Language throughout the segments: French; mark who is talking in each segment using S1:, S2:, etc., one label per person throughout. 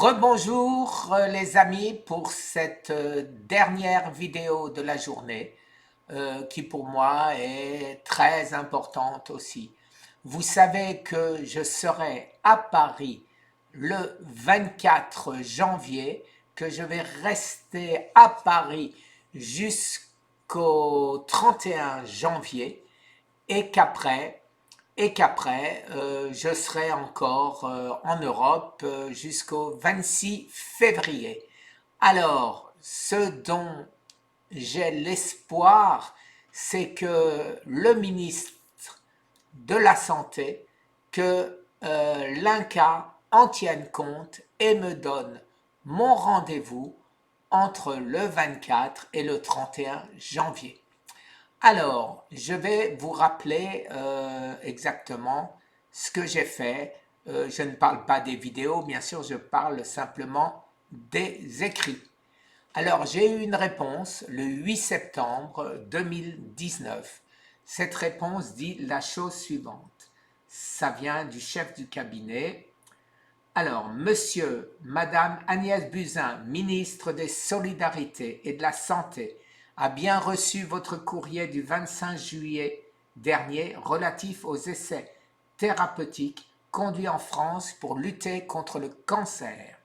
S1: Rebonjour les amis pour cette dernière vidéo de la journée qui pour moi est très importante aussi. Vous savez que je serai à Paris le 24 janvier, que je vais rester à Paris jusqu'au 31 janvier et qu'après, je serai encore en Europe jusqu'au 26 février. Alors, ce dont j'ai l'espoir, c'est que le ministre de la Santé, que l'INCa en tienne compte et me donne mon rendez-vous entre le 24 et le 31 janvier. Alors, je vais vous rappeler exactement ce que j'ai fait. Je ne parle pas des vidéos, bien sûr, je parle simplement des écrits. Alors, j'ai eu une réponse le 8 septembre 2019. Cette réponse dit la chose suivante. Ça vient du chef du cabinet. Alors, Monsieur, Madame Agnès Buzyn, ministre des Solidarités et de la Santé, a bien reçu votre courrier du 25 juillet dernier relatif aux essais thérapeutiques conduits en France pour lutter contre le cancer.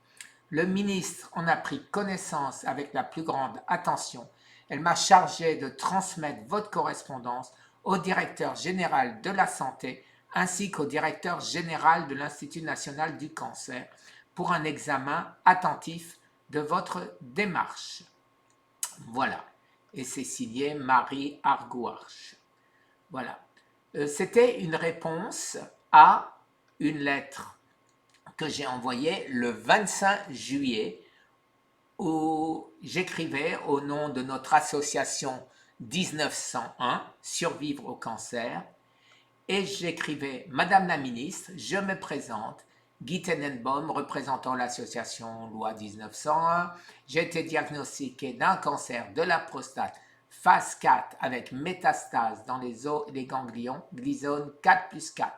S1: Le ministre en a pris connaissance avec la plus grande attention. Elle m'a chargé de transmettre votre correspondance au directeur général de la santé ainsi qu'au directeur général de l'Institut national du cancer pour un examen attentif de votre démarche. Voilà. Et c'est signé Marie Argouarche. Voilà. C'était une réponse à une lettre que j'ai envoyée le 25 juillet où j'écrivais au nom de notre association 1901, Survivre au cancer, et j'écrivais « Madame la ministre, je me présente, Guy Tenenbaum, représentant l'association Loi 1901. J'ai été diagnostiqué d'un cancer de la prostate phase 4 avec métastase dans les ganglions, glyzone 4+4.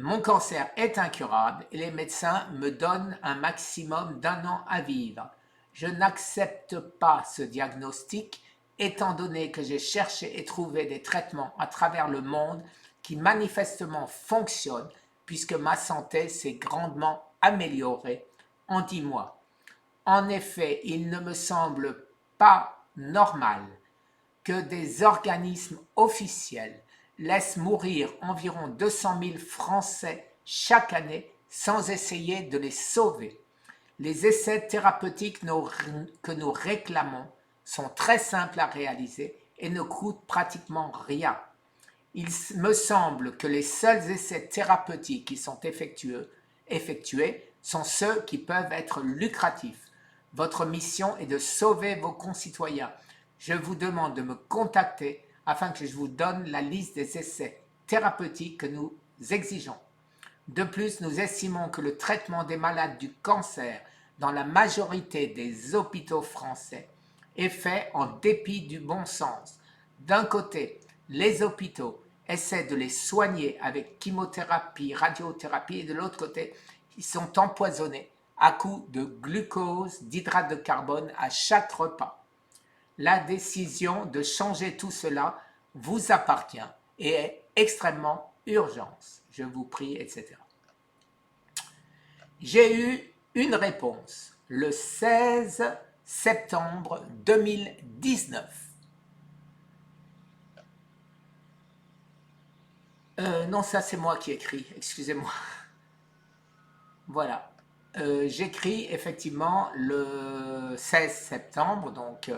S1: Mon cancer est incurable et les médecins me donnent un maximum d'1 an à vivre. Je n'accepte pas ce diagnostic étant donné que j'ai cherché et trouvé des traitements à travers le monde qui manifestement fonctionnent puisque ma santé s'est grandement améliorée en 10 mois. En effet, il ne me semble pas normal que des organismes officiels laissent mourir environ 200 000 Français chaque année sans essayer de les sauver. Les essais thérapeutiques que nous réclamons sont très simples à réaliser et ne coûtent pratiquement rien. Il me semble que les seuls essais thérapeutiques qui sont effectués sont ceux qui peuvent être lucratifs. Votre mission est de sauver vos concitoyens. Je vous demande de me contacter afin que je vous donne la liste des essais thérapeutiques que nous exigeons. De plus, nous estimons que le traitement des malades du cancer dans la majorité des hôpitaux français est fait en dépit du bon sens. D'un côté, les hôpitaux essaient de les soigner avec chimiothérapie, radiothérapie, et de l'autre côté, ils sont empoisonnés à coups de glucose, d'hydrate de carbone à chaque repas. La décision de changer tout cela vous appartient et est extrêmement urgente. Je vous prie, etc. J'ai eu une réponse le 16 septembre 2019. Non, ça c'est moi qui écris, excusez-moi. Voilà. J'écris effectivement le 16 septembre, donc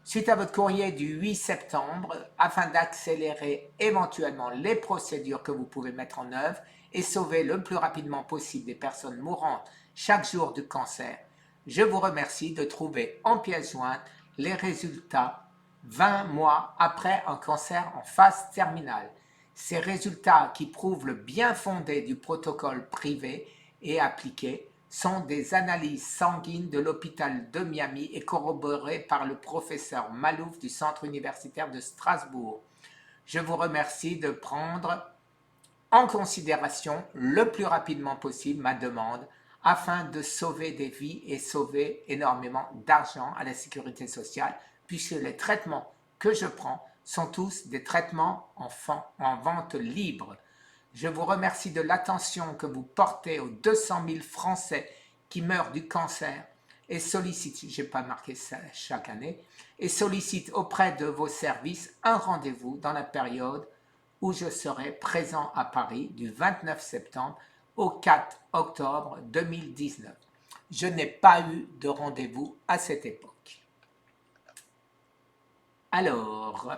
S1: suite à votre courrier du 8 septembre, afin d'accélérer éventuellement les procédures que vous pouvez mettre en œuvre et sauver le plus rapidement possible des personnes mourantes chaque jour du cancer, je vous remercie de trouver en pièce jointe les résultats 20 mois après un cancer en phase terminale. Ces résultats qui prouvent le bien fondé du protocole privé et appliqué sont des analyses sanguines de l'hôpital de Miami et corroborées par le professeur Malouf du Centre universitaire de Strasbourg. Je vous remercie de prendre en considération le plus rapidement possible ma demande afin de sauver des vies et sauver énormément d'argent à la sécurité sociale, puisque les traitements que je prends sont tous des traitements en vente libre. Je vous remercie de l'attention que vous portez aux 200 000 Français qui meurent du cancer et sollicite, je n'ai pas marqué ça chaque année, et sollicite auprès de vos services un rendez-vous dans la période où je serai présent à Paris du 29 septembre au 4 octobre 2019. Je n'ai pas eu de rendez-vous à cette époque. Alors,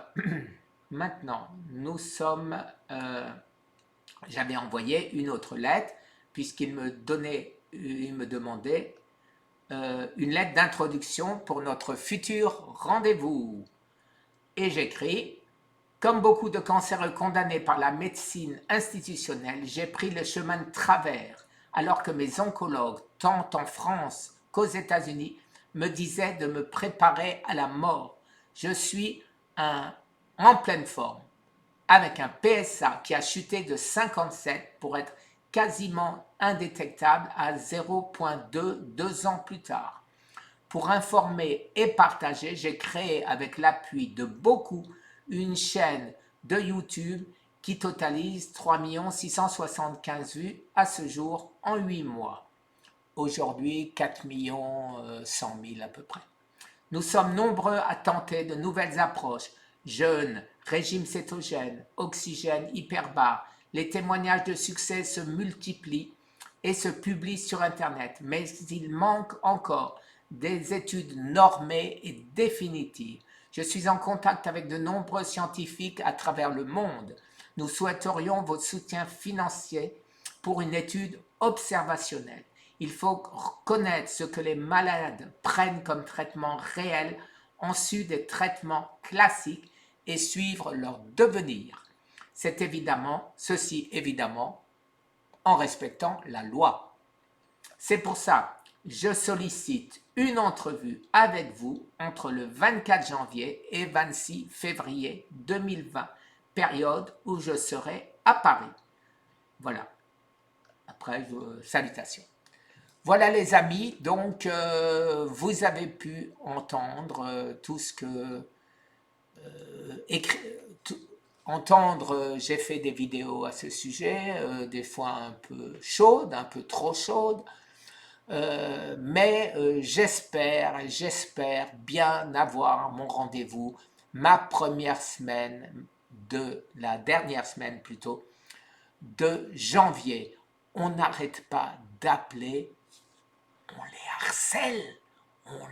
S1: maintenant, nous sommes... j'avais envoyé une autre lettre puisqu'il me demandait une lettre d'introduction pour notre futur rendez-vous. Et j'écris: comme beaucoup de cancéreux condamnés par la médecine institutionnelle, j'ai pris le chemin de travers, alors que mes oncologues, tant en France qu'aux États-Unis, me disaient de me préparer à la mort. Je suis en pleine forme, avec un PSA qui a chuté de 57 pour être quasiment indétectable à 0,2 2 ans plus tard. Pour informer et partager, j'ai créé avec l'appui de beaucoup une chaîne de YouTube qui totalise 3 675 vues à ce jour en 8 mois. Aujourd'hui, 4 100 000 à peu près. Nous sommes nombreux à tenter de nouvelles approches: jeûne, régime cétogène, oxygène hyperbare. Les témoignages de succès se multiplient et se publient sur Internet, mais il manque encore des études normées et définitives. Je suis en contact avec de nombreux scientifiques à travers le monde. Nous souhaiterions votre soutien financier pour une étude observationnelle. Il faut connaître ce que les malades prennent comme traitement réel en sus des traitements classiques et suivre leur devenir. Ceci évidemment en respectant la loi. C'est pour ça que je sollicite une entrevue avec vous entre le 24 janvier et 26 février 2020, période où je serai à Paris. Voilà. Après, salutations. Voilà les amis, donc vous avez pu entendre tout ce que... j'ai fait des vidéos à ce sujet, des fois un peu chaudes, un peu trop chaudes, mais j'espère bien avoir mon rendez-vous la dernière semaine plutôt, de janvier. On n'arrête pas d'appeler, on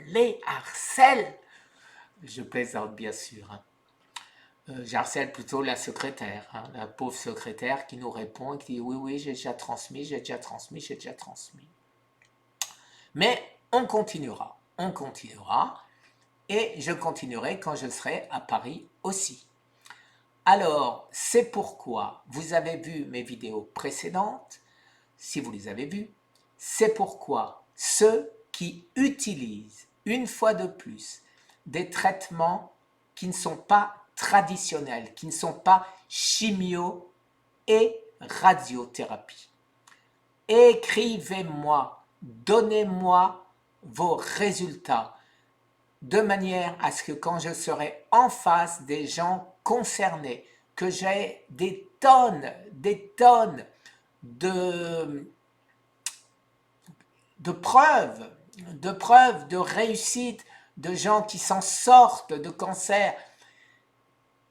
S1: les harcèle. Je plaisante bien sûr. J'harcèle plutôt la secrétaire, la pauvre secrétaire qui nous répond et qui dit oui, j'ai déjà transmis. Mais on continuera, et je continuerai quand je serai à Paris aussi. Alors, c'est pourquoi vous avez vu mes vidéos précédentes, si vous les avez vues, c'est pourquoi ceux qui utilisent, une fois de plus, des traitements qui ne sont pas traditionnels, qui ne sont pas chimio et radiothérapie, écrivez-moi, donnez-moi vos résultats, de manière à ce que quand je serai en face des gens concernés, que j'ai des tonnes de preuves, de réussite, de gens qui s'en sortent de cancers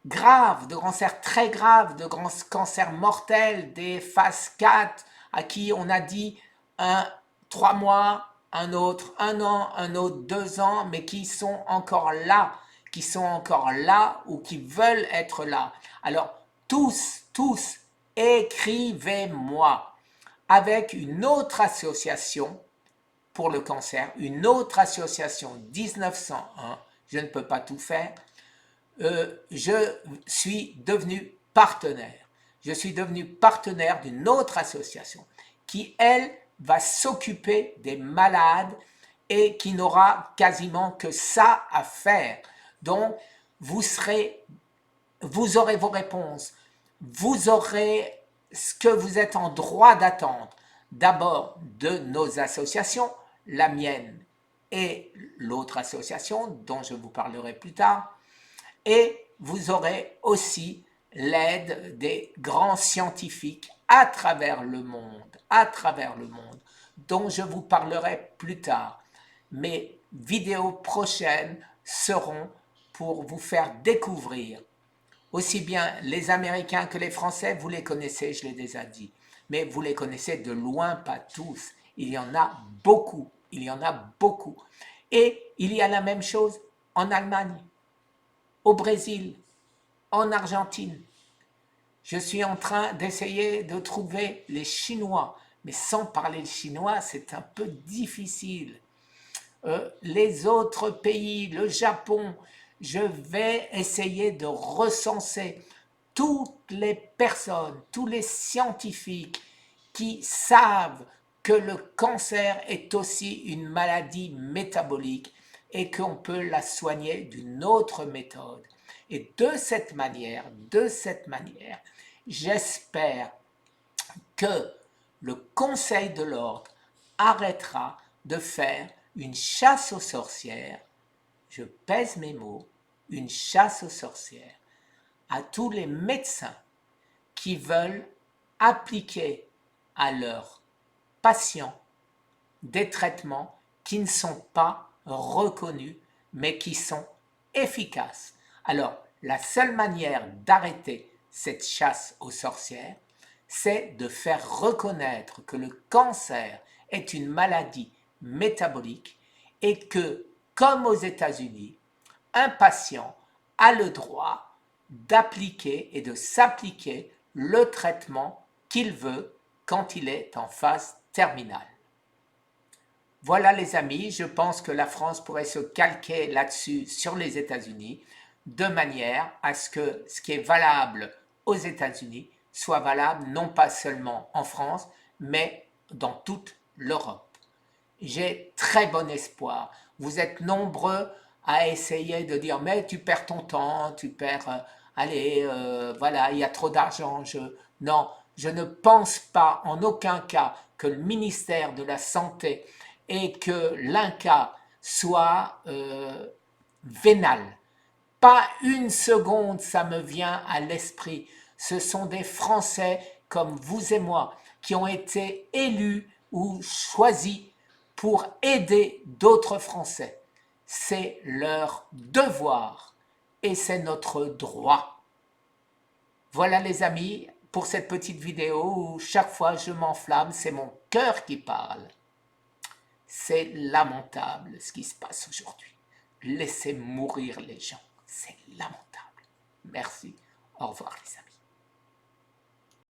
S1: graves, de cancers très graves, de cancers mortels, des phases 4 à qui on a dit 3 mois, un autre 1 an, un autre 2 ans, mais qui sont encore là ou qui veulent être là. Alors tous, écrivez-moi avec une autre association pour le cancer, une autre association 1901, je ne peux pas tout faire, je suis devenu partenaire. Je suis devenu partenaire d'une autre association qui, elle, va s'occuper des malades et qui n'aura quasiment que ça à faire. Donc, vous aurez vos réponses, vous aurez ce que vous êtes en droit d'attendre. d'abord de nos associations, la mienne et l'autre association dont je vous parlerai plus tard, et vous aurez aussi l'aide des grands scientifiques à travers le monde, dont je vous parlerai plus tard. Mes vidéos prochaines seront pour vous faire découvrir aussi bien les Américains que les Français. Vous les connaissez, je l'ai déjà dit, mais vous les connaissez de loin, pas tous. Il y en a beaucoup, il y en a beaucoup. Et il y a la même chose en Allemagne, au Brésil, en Argentine. Je suis en train d'essayer de trouver les Chinois, mais sans parler le chinois, c'est un peu difficile. Les autres pays, le Japon, je vais essayer de recenser toutes les personnes, tous les scientifiques qui savent que le cancer est aussi une maladie métabolique et qu'on peut la soigner d'une autre méthode. Et de cette manière, j'espère que le Conseil de l'ordre arrêtera de faire une chasse aux sorcières, je pèse mes mots, une chasse aux sorcières, à tous les médecins qui veulent appliquer à leurs patients des traitements qui ne sont pas reconnus, mais qui sont efficaces. Alors, la seule manière d'arrêter cette chasse aux sorcières, c'est de faire reconnaître que le cancer est une maladie métabolique et que, comme aux États-Unis, un patient a le droit d'appliquer et de s'appliquer le traitement qu'il veut quand il est en phase terminale. Voilà les amis, je pense que la France pourrait se calquer là-dessus sur les États-Unis de manière à ce que ce qui est valable aux États-Unis soit valable non pas seulement en France, mais dans toute l'Europe. J'ai très bon espoir. Vous êtes nombreux à essayer de dire mais tu perds ton temps, tu perds, voilà, il y a trop d'argent. Non, je ne pense pas en aucun cas que le ministère de la Santé et que l'INCa soit vénal. Pas une seconde ça me vient à l'esprit. Ce sont des Français comme vous et moi qui ont été élus ou choisis pour aider d'autres Français. C'est leur devoir et c'est notre droit. Voilà les amis pour cette petite vidéo où chaque fois je m'enflamme, c'est mon cœur qui parle. C'est lamentable ce qui se passe aujourd'hui. Laissez mourir les gens. C'est lamentable. Merci. Au revoir les amis.